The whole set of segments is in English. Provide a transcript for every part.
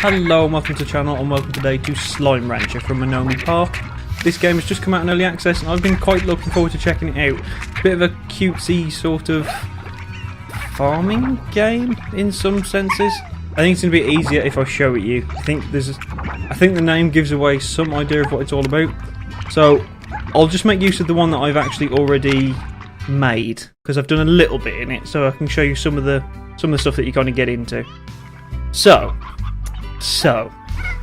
Hello and welcome to the channel, and welcome today to Slime Rancher from Monomi Park. This game has just come out in early access and I've been quite looking forward to checking it out. Bit of a cutesy sort of farming game in some senses. I think it's going to be easier if I show it you. I think the name gives away some idea of what it's all about. So I'll just make use of the one that I've actually already made, because I've done a little bit in it, so I can show you some of the stuff that you kind of get into. So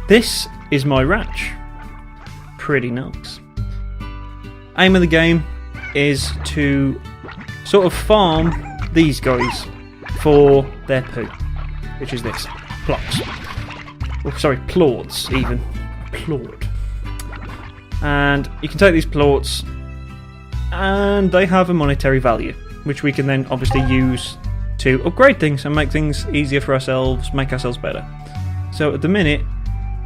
this is my ranch. Pretty nice. Aim of the game is to sort of farm these guys for their poo, which is this. Plots. Oh, sorry, plorts even. Plort. And you can take these plorts and they have a monetary value, which we can then obviously use to upgrade things and make things easier for ourselves, make ourselves better. So at the minute,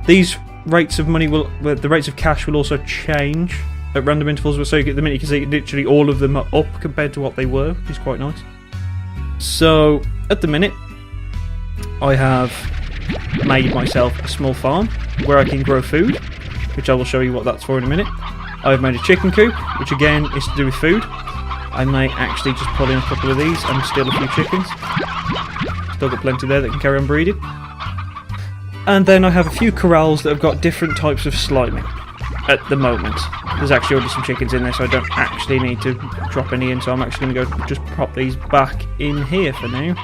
these rates of money the rates of cash will also change at random intervals. So at the minute you can see literally all of them are up compared to what they were, which is quite nice. So at the minute, I have made myself a small farm where I can grow food, which I will show you what that's for in a minute. I've made a chicken coop, which again is to do with food. I may actually just pull in a couple of these and steal a few chickens. Still got plenty there that can carry on breeding. And then I have a few corrals that have got different types of sliming at the moment. There's actually already some chickens in there, so I don't actually need to drop any in, so I'm actually going to go just prop these back in here for now.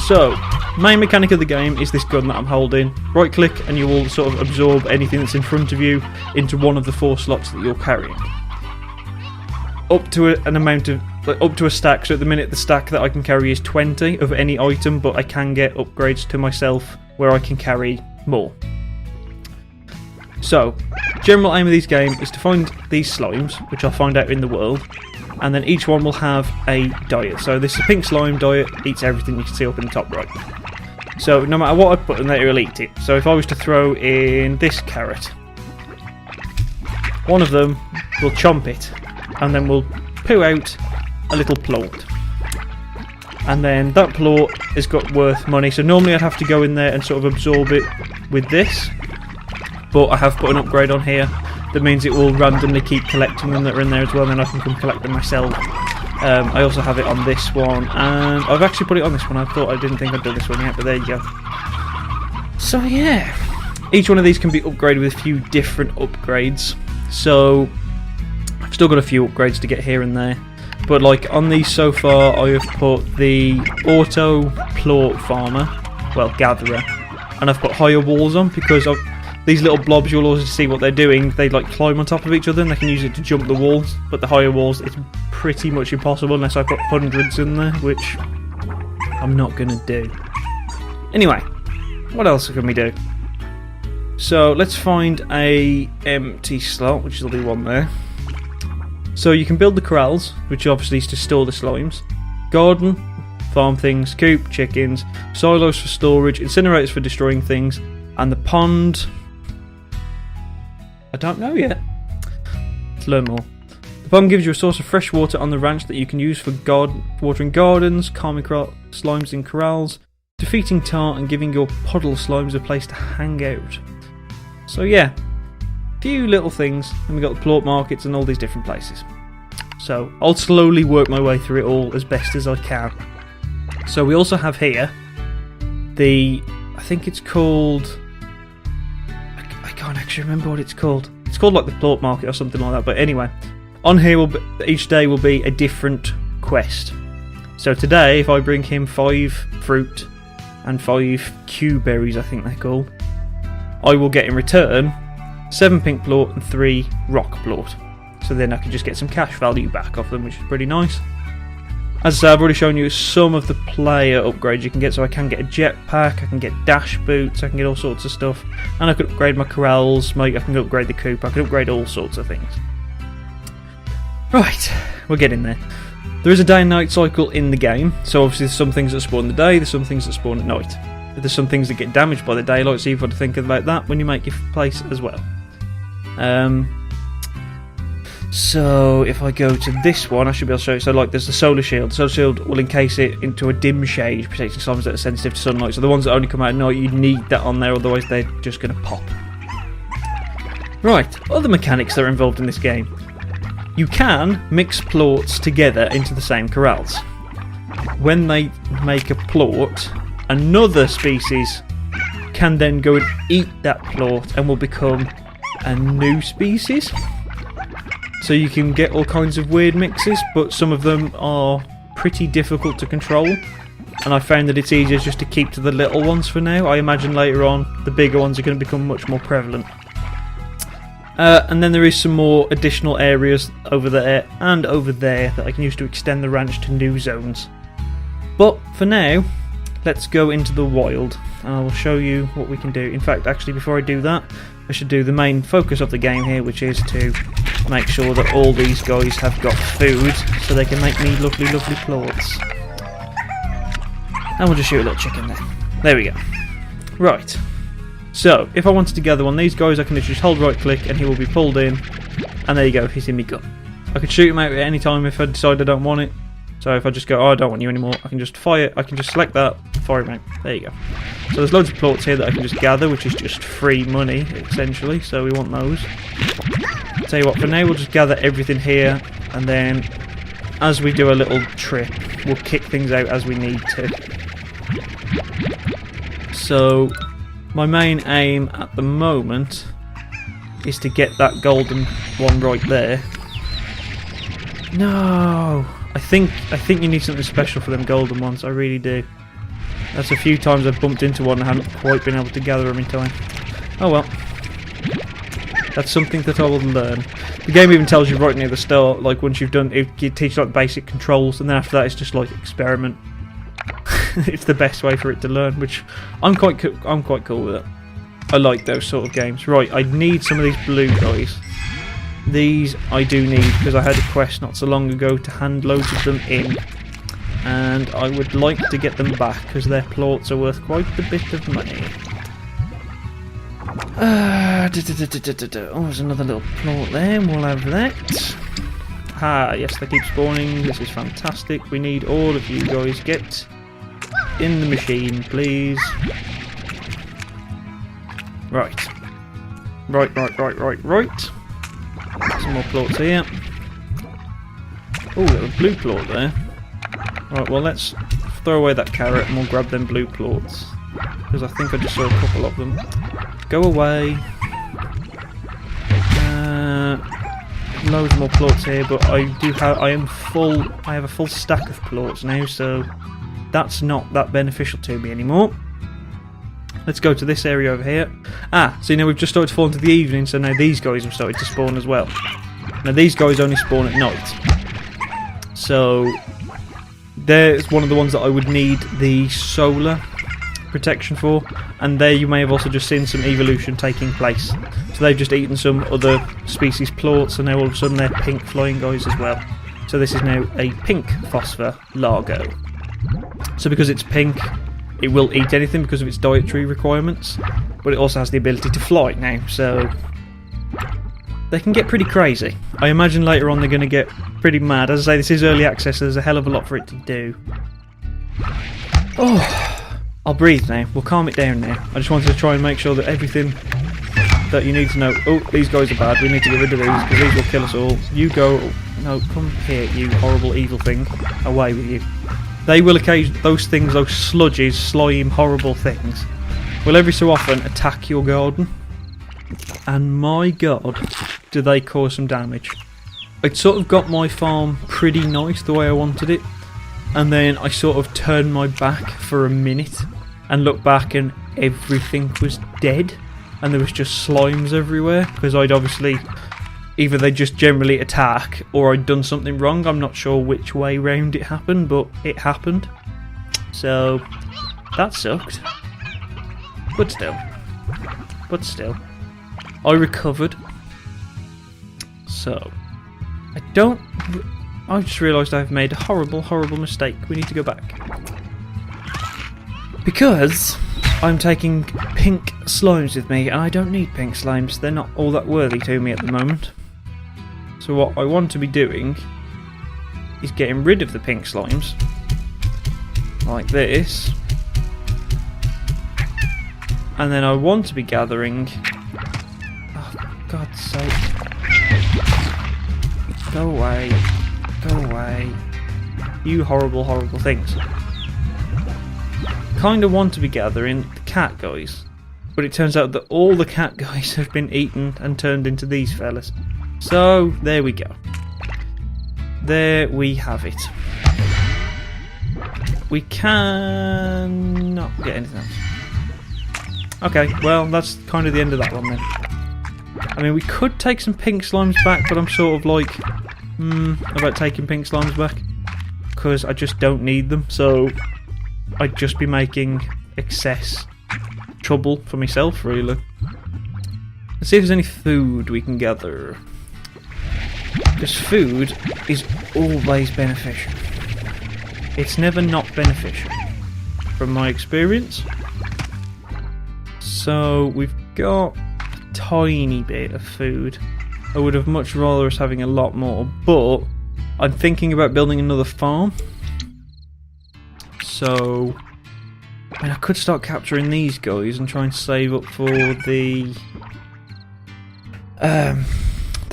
So, main mechanic of the game is this gun that I'm holding. Right click and you will sort of absorb anything that's in front of you into one of the 4 slots that you're carrying. Up to an amount of, up to a stack, so at the minute the stack that I can carry is 20 of any item, but I can get upgrades to myself where I can carry more. So, general aim of this game is to find these slimes, which I'll find out in the world, and then each one will have a diet. So this is a pink slime diet, eats everything you can see up in the top right. So no matter what I put in there, it'll eat it. So if I was to throw in this carrot, one of them will chomp it, and then we'll poo out a little plort. And then that plort has got worth money, so normally I'd have to go in there and sort of absorb it with this, but I have put an upgrade on here that means it will randomly keep collecting them that are in there as well, and then I can come collect them myself. I also have it on this one, and I've actually put it on this one. I didn't think I'd done this one yet, but there you go. So yeah, each one of these can be upgraded with a few different upgrades, so I've still got a few upgrades to get here and there. But like on these so far, I have put the auto plort farmer, well gatherer, and I've put higher walls on because these little blobs, you'll also see what they're doing. They like climb on top of each other and they can use it to jump the walls. But the higher walls, it's pretty much impossible unless I put hundreds in there, which I'm not going to do. Anyway, what else can we do? So let's find a empty slot, which will be one there. So you can build the corrals, which obviously is to store the slimes. Garden, farm things, coop, chickens, silos for storage, incinerators for destroying things, and the pond, I don't know yet. Let's learn more. The pond gives you a source of fresh water on the ranch that you can use for watering gardens, calming slimes in corrals, defeating tar, and giving your puddle slimes a place to hang out. So yeah, few little things, and we've got the plort markets and all these different places. So I'll slowly work my way through it all as best as I can. So we also have here I think it's called, I can't actually remember what it's called. It's called like the plort market or something like that, but anyway, on here each day will be a different quest. So today, if I bring him 5 fruit and 5 Q berries, I think they're called, I will get in return 7 pink plort and 3 rock plort. So then I can just get some cash value back off them, which is pretty nice. As I said, I've already shown you some of the player upgrades you can get. So I can get a jetpack, I can get dash boots, I can get all sorts of stuff. And I can upgrade my corrals, I can upgrade the coop, I can upgrade all sorts of things. Right, we're getting there. There is a day and night cycle in the game. So obviously there's some things that spawn in the day, there's some things that spawn at night. There's some things that get damaged by the daylight, so you've got to think about that when you make your place as well. So if I go to this one, I should be able to show you. So like there's the solar shield. The solar shield will encase it into a dim shade, protecting slimes that are sensitive to sunlight. So the ones that only come out at night, you need that on there, otherwise they're just going to pop. Right, other mechanics that are involved in this game. You can mix plorts together into the same corrals. When they make a plort, another species can then go and eat that plort and will become a new species. So you can get all kinds of weird mixes, but some of them are pretty difficult to control. And I found that it's easier just to keep to the little ones for now. I imagine later on the bigger ones are going to become much more prevalent. And then there is some more additional areas over there and over there that I can use to extend the ranch to new zones. But for now, let's go into the wild and I will show you what we can do. In fact, actually before I do that, I should do the main focus of the game here, which is to make sure that all these guys have got food so they can make me lovely, lovely plorts. And we'll just shoot a little chicken there. There we go. Right. So, if I wanted to gather one of these guys, I can literally just hold right click and he will be pulled in. And there you go, he's in my gun. I can shoot him out at any time if I decide I don't want it. So if I just go, oh, I don't want you anymore, I can just fire, I can just select that, fire him out. There you go. So there's loads of plorts here that I can just gather, which is just free money, essentially, so we want those. Tell you what, for now we'll just gather everything here, and then as we do a little trip, we'll kick things out as we need to. So, my main aim at the moment is to get that golden one right there. No! I think you need something special for them golden ones, I really do. That's a few times I've bumped into one and haven't quite been able to gather them in time. Oh well. That's something that I will learn. The game even tells you right near the start, like once you've done, it teaches like basic controls, and then after that it's just like experiment. It's the best way for it to learn, which I'm quite cool with it. I like those sort of games. Right, I need some of these blue guys. These I do need because I had a quest not so long ago to hand loads of them in, and I would like to get them back because their plorts are worth quite a bit of money. Oh, there's another little plort there, and we'll have that. Ah, yes, they keep spawning. This is fantastic. We need all of you guys. Get in the machine, please. Right. Right. Some more plorts here. Oh, there's a blue plort there. Right, well, let's throw away that carrot and we'll grab them blue plorts. Because I think I just saw a couple of them. Go away. Loads more plorts here, but I have a full stack of plorts now, so that's not that beneficial to me anymore. Let's go to this area over here. Ah, see, now we've just started to fall into the evening, so now these guys have started to spawn as well. Now these guys only spawn at night. So there's one of the ones that I would need the solar protection for, and there you may have also just seen some evolution taking place. So they've just eaten some other species plorts, and now all of a sudden they're pink flying guys as well. So this is now a pink phosphor largo. So because it's pink, it will eat anything because of its dietary requirements, but it also has the ability to fly now, so they can get pretty crazy. I imagine later on they're going to get pretty mad. As I say, this is early access, so there's a hell of a lot for it to do. Oh, I'll breathe now. We'll calm it down now. I just wanted to try and make sure that everything that you need to know... Oh, these guys are bad. We need to get rid of these because these will kill us all. You go... No, come here, you horrible evil thing. Away with you. They will occasionally... Those things, those sludges, slime, horrible things, will every so often attack your garden. And my god, do they cause some damage. I'd sort of got my farm pretty nice the way I wanted it, and then I sort of turned my back for a minute and looked back and everything was dead and there was just slimes everywhere because I'd obviously... Either they just generally attack or I'd done something wrong. I'm not sure which way round it happened, but it happened. So, that sucked. But still. I recovered. So, I just realised I've made a horrible mistake. We need to go back. Because I'm taking pink slimes with me, and I don't need pink slimes. They're not all that worthy to me at the moment. So what I want to be doing is getting rid of the pink slimes, like this. And then I want to be gathering... Oh, for God's sake. Go away. Go away. You horrible, horrible things. Kind of want to be gathering the cat guys. But it turns out that all the cat guys have been eaten and turned into these fellas. So, there we go. There we have it. We cannot get anything else. Okay, well, that's kind of the end of that one then. I mean, we could take some pink slimes back, but I'm sort of like, about taking pink slimes back. Because I just don't need them, so I'd just be making excess trouble for myself, really. Let's see if there's any food we can gather. Because food is always beneficial. It's never not beneficial, from my experience. So we've got a tiny bit of food. I would have much rather us having a lot more, but I'm thinking about building another farm. So I mean, I could start capturing these guys and try and save up for the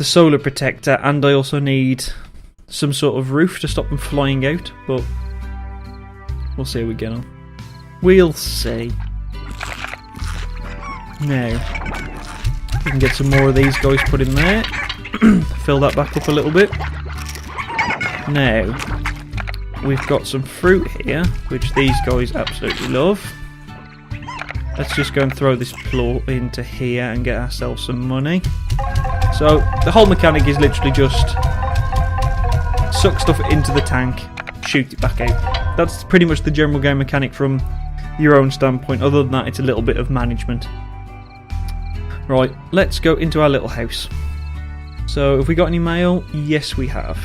solar protector, and I also need some sort of roof to stop them flying out, but we'll see how we get on. We'll see. Now, we can get some more of these guys put in there. Fill that back up a little bit. Now, we've got some fruit here, which these guys absolutely love. Let's just go and throw this plot into here and get ourselves some money. So, the whole mechanic is literally just suck stuff into the tank, shoot it back out. That's pretty much the general game mechanic from your own standpoint. Other than that, it's a little bit of management. Right, let's go into our little house. So, have we got any mail? Yes, we have.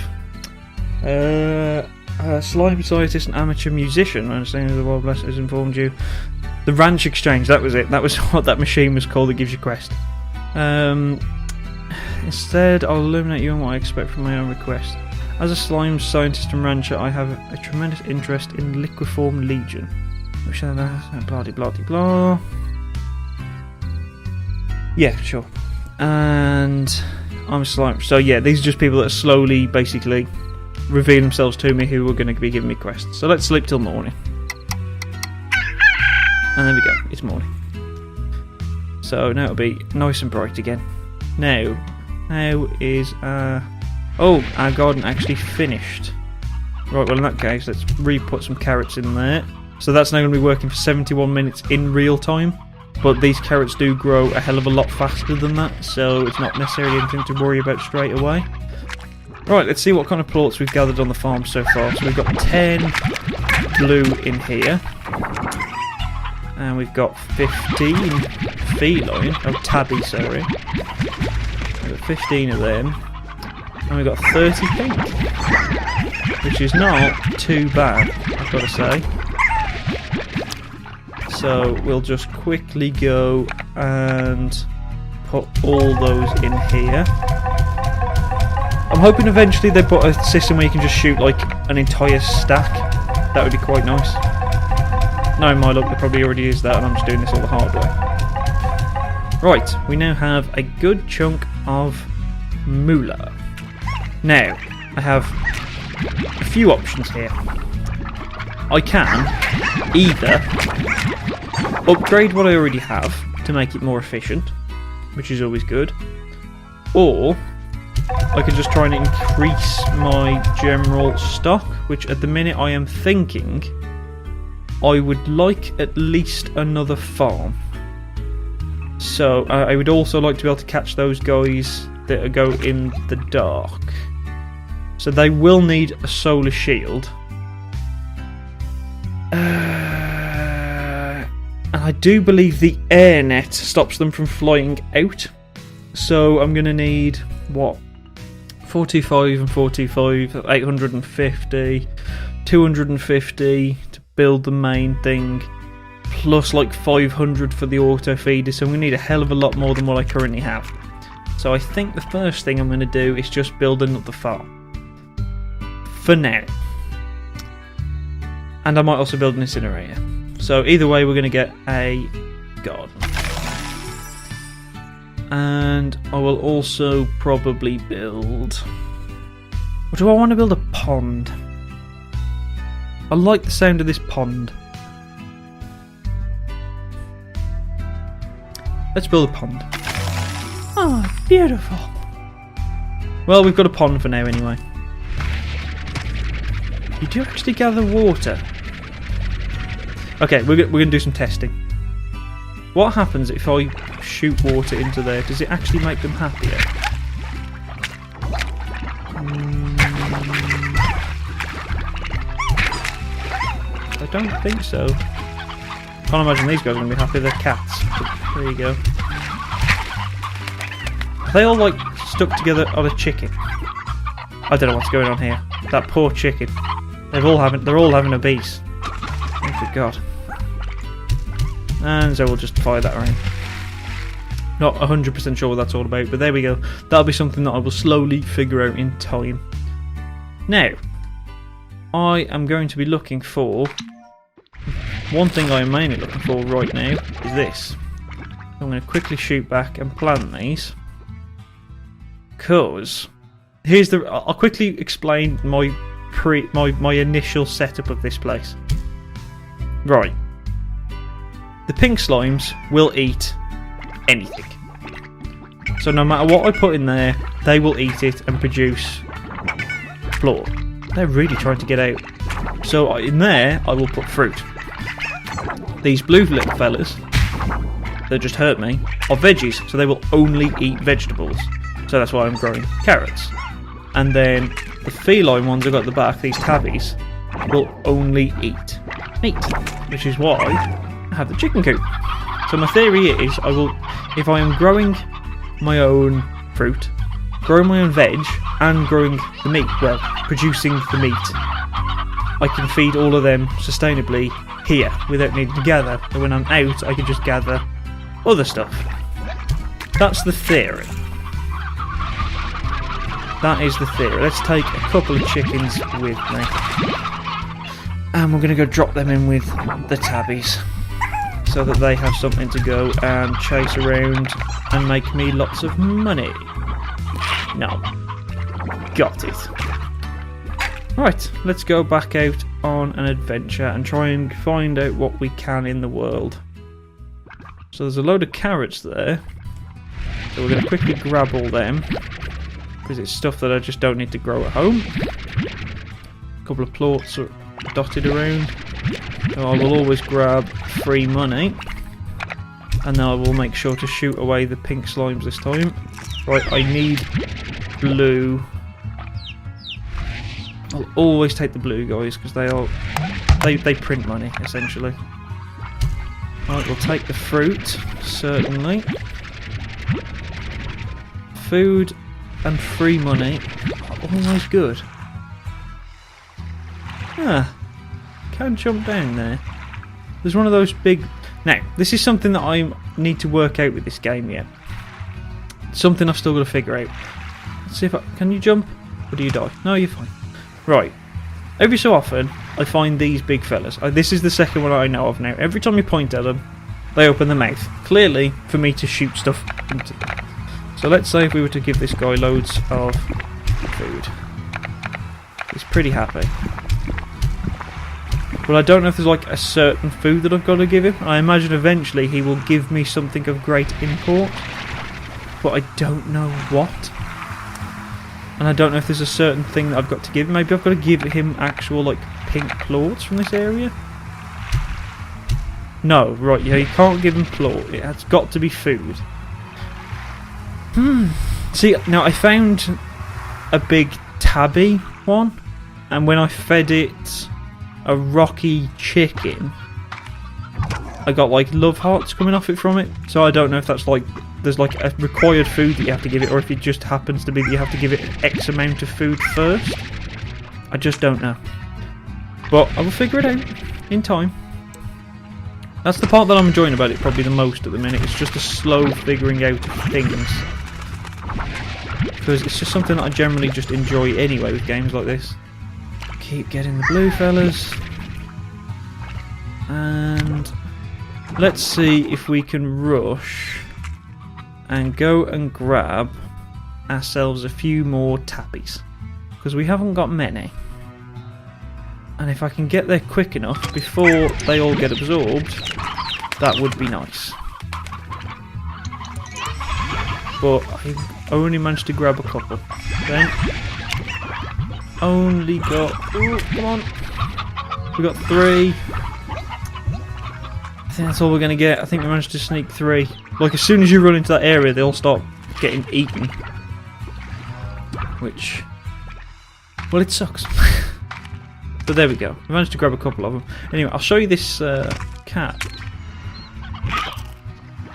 Slime scientist and amateur musician. I understand the Wild Blast has informed you. The Ranch Exchange, that was it. That was what that machine was called that gives you quest. Instead, I'll illuminate you on what I expect from my own request. As a slime scientist and rancher, I have a tremendous interest in Liquiform Legion. Which blah de blah de blah. Yeah, sure. And I'm a slime. So yeah, these are just people that are slowly, basically, reveal themselves to me who are going to be giving me quests. So let's sleep till morning. And there we go, it's morning. So now it'll be nice and bright again. Now is our garden actually finished. Right, well in that case, let's re-put some carrots in there. So that's now going to be working for 71 minutes in real time. But these carrots do grow a hell of a lot faster than that, so it's not necessarily anything to worry about straight away. Right, let's see what kind of plots we've gathered on the farm so far. So we've got 10 blue in here. And we've got 15 feline, tabby, sorry. We've got 15 of them. And we've got 30 pink. Which is not too bad, I've got to say. So we'll just quickly go and put all those in here. I'm hoping eventually they put a system where you can just shoot like an entire stack. That would be quite nice. No, my luck, there probably already is that, and I'm just doing this all the hard way. Right, we now have a good chunk of moolah. Now, I have a few options here. I can either upgrade what I already have to make it more efficient, which is always good, or I can just try and increase my general stock, which at the minute I am thinking I would like at least another farm. So I would also like to be able to catch those guys that go in the dark. So they will need a solar shield. And I do believe the air net stops them from flying out. So I'm going to need, what? 425 and 425, 850, 250 to build the main thing, plus like 500 for the auto feeder, so I'm going to need a hell of a lot more than what I currently have. So I think the first thing I'm going to do is just build another farm. For now. And I might also build an incinerator. So either way we're going to get a garden. And I will also probably build... Or do I want to build a pond? I like the sound of this pond. Let's build a pond. Oh, beautiful. Well, we've got a pond for now anyway. You do actually gather water. Okay, we're going to do some testing. What happens if I shoot water into there? Does it actually make them happier? I don't think so. Can't imagine these guys are going to be happy. They're cats. But there you go. Are they all like stuck together on a chicken? I don't know what's going on here. That poor chicken. They're all having a beast. Oh good God. And so we'll just fire that around. Not 100% sure what that's all about, but there we go. That'll be something that I will slowly figure out in time. Now, I am going to be looking for... One thing I am mainly looking for right now is this. I'm going to quickly shoot back and plant these. Because... I'll quickly explain my initial setup of this place. Right. The pink slimes will eat anything. So no matter what I put in there, they will eat it and produce floor. They're really trying to get out. So in there, I will put fruit. These blue little fellas, that just hurt me, are veggies, so they will only eat vegetables. So that's why I'm growing carrots. And then the feline ones I've got at the back, these tabbies, will only eat meat, which is why I have the chicken coop. So my theory is, if I am growing my own fruit, growing my own veg, and growing the meat, well, producing the meat, I can feed all of them sustainably here without needing to gather. And when I'm out, I can just gather other stuff. That's the theory. That is the theory. Let's take a couple of chickens with me. And we're going to go drop them in with the tabbies. So that they have something to go and chase around and make me lots of money. No. Got it. Right, let's go back out on an adventure and try and find out what we can in the world. So there's a load of carrots there. So we're going to quickly grab all them. Because it's stuff that I just don't need to grow at home. A couple of plorts are dotted around. So I will always grab free money. And then I will make sure to shoot away the pink slimes this time. Right, I need blue. I'll always take the blue guys because they print money essentially. Right, we'll take the fruit, certainly. Food and free money are always good. Ah, can jump down there. There's one of those big... Now, this is something that I need to work out with this game yet. Something I've still got to figure out. Let's see if I... Can you jump? Or do you die? No, you're fine. Right. Every so often, I find these big fellas. This is the second one I know of now. Every time you point at them, they open their mouth. Clearly, for me to shoot stuff into them. So let's say if we were to give this guy loads of food. He's pretty happy. Well, I don't know if there's like a certain food that I've got to give him. I imagine eventually he will give me something of great import. But I don't know what. And I don't know if there's a certain thing that I've got to give him. Maybe I've got to give him actual like pink plorts from this area. No, right, yeah, you can't give him plort. It has got to be food. See, now I found a big tabby one, and when I fed it a rocky chicken, I got like love hearts coming off it from it. So I don't know if that's like there's like a required food that you have to give it, or if it just happens to be that you have to give it X amount of food first. I just don't know. But I will figure it out in time. That's the part that I'm enjoying about it probably the most at the minute. It's just a slow figuring out of things. because it's just something that I generally just enjoy anyway with games like this. Keep getting the blue fellas. And let's see if we can rush and go and grab ourselves a few more tappies, because we haven't got many. And if I can get there quick enough before they all get absorbed, that would be nice. But I only managed to grab a couple. Then only got... Ooh, come on. We got 3. I think that's all we're going to get. I think we managed to sneak 3. Like, as soon as you run into that area, they all start getting eaten. Which... well, it sucks. But there we go. We managed to grab a couple of them. Anyway, I'll show you this cat.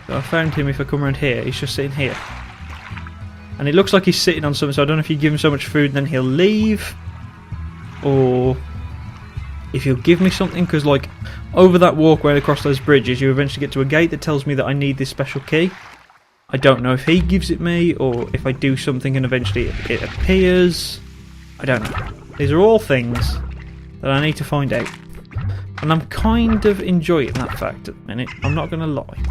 So I found him. If I come around here, he's just sitting here. And it looks like he's sitting on something, so I don't know if you give him so much food and then he'll leave. Or if he'll give me something, because like over that walkway across those bridges, you eventually get to a gate that tells me that I need this special key. I don't know if he gives it me, or if I do something and eventually it appears. I don't know. These are all things that I need to find out. And I'm kind of enjoying that fact at the minute. I'm not going to lie.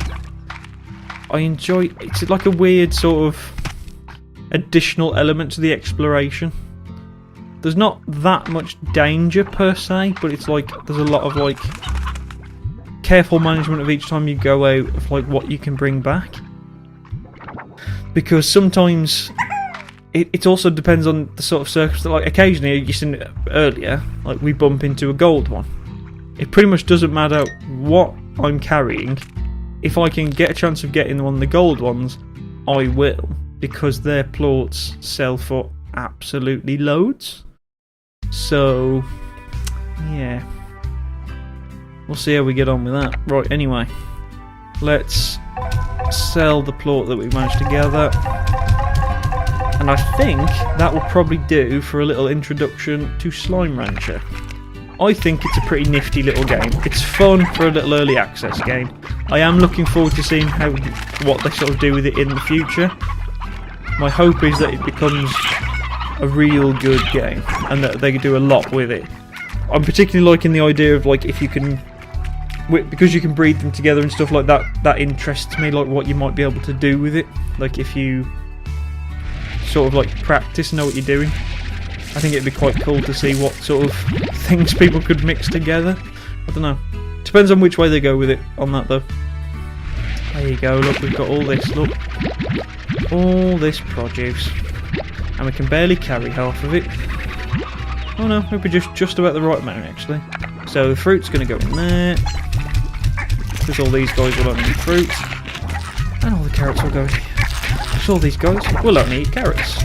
I enjoy... it's like a weird sort of additional element to the exploration. There's not that much danger per se, but it's like there's a lot of like careful management of each time you go out of like what you can bring back. Because sometimes... it also depends on the sort of circumstance. Like occasionally, you seen earlier, like we bump into a gold one. It pretty much doesn't matter what I'm carrying. If I can get a chance of getting one of the gold ones, I will, because their plorts sell for absolutely loads. So, yeah, we'll see how we get on with that. Right. Anyway, let's sell the plort that we managed to gather. And I think that will probably do for a little introduction to Slime Rancher. I think it's a pretty nifty little game. It's fun for a little early access game. I am looking forward to seeing what they sort of do with it in the future. My hope is that it becomes a real good game and that they do a lot with it. I'm particularly liking the idea of like if you can, because you can breed them together and stuff like that. That interests me, like what you might be able to do with it. Like if you sort of like practice and know what you're doing. I think it'd be quite cool to see what sort of things people could mix together. I don't know. Depends on which way they go with it on that though. There you go, look, we've got all this, look. All this produce. And we can barely carry half of it. Oh no, maybe just about the right amount actually. So the fruit's going to go in there. Because all these guys will only eat fruit. And all the carrots will go in here. Because all these guys will only eat carrots.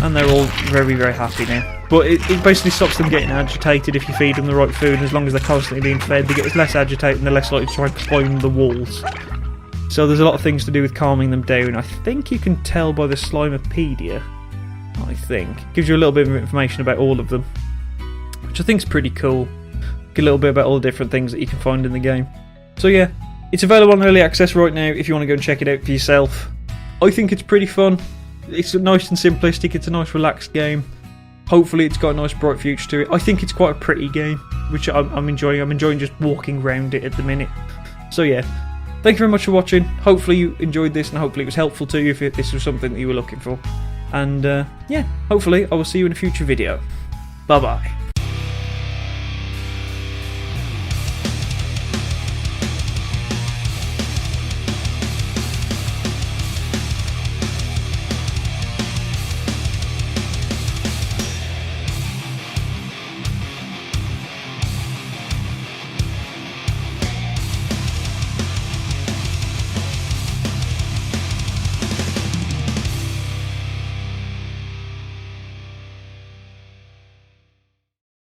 And they're all very, very happy now. But it basically stops them getting agitated if you feed them the right food. As long as they're constantly being fed, they get less agitated and they're less likely to try and climb the walls. So there's a lot of things to do with calming them down. I think you can tell by the Slimepedia. I think. Gives you a little bit of information about all of them. Which I think is pretty cool. Get a little bit about all the different things that you can find in the game. So yeah, it's available on early access right now if you want to go and check it out for yourself. I think it's pretty fun. It's nice and simplistic, it's a nice relaxed game. Hopefully it's got a nice bright future to it. I think it's quite a pretty game, which I'm enjoying. I'm enjoying just walking around it at the minute. So yeah, thank you very much for watching. Hopefully you enjoyed this and hopefully it was helpful to you if this was something that you were looking for. And yeah, hopefully I will see you in a future video. Bye bye.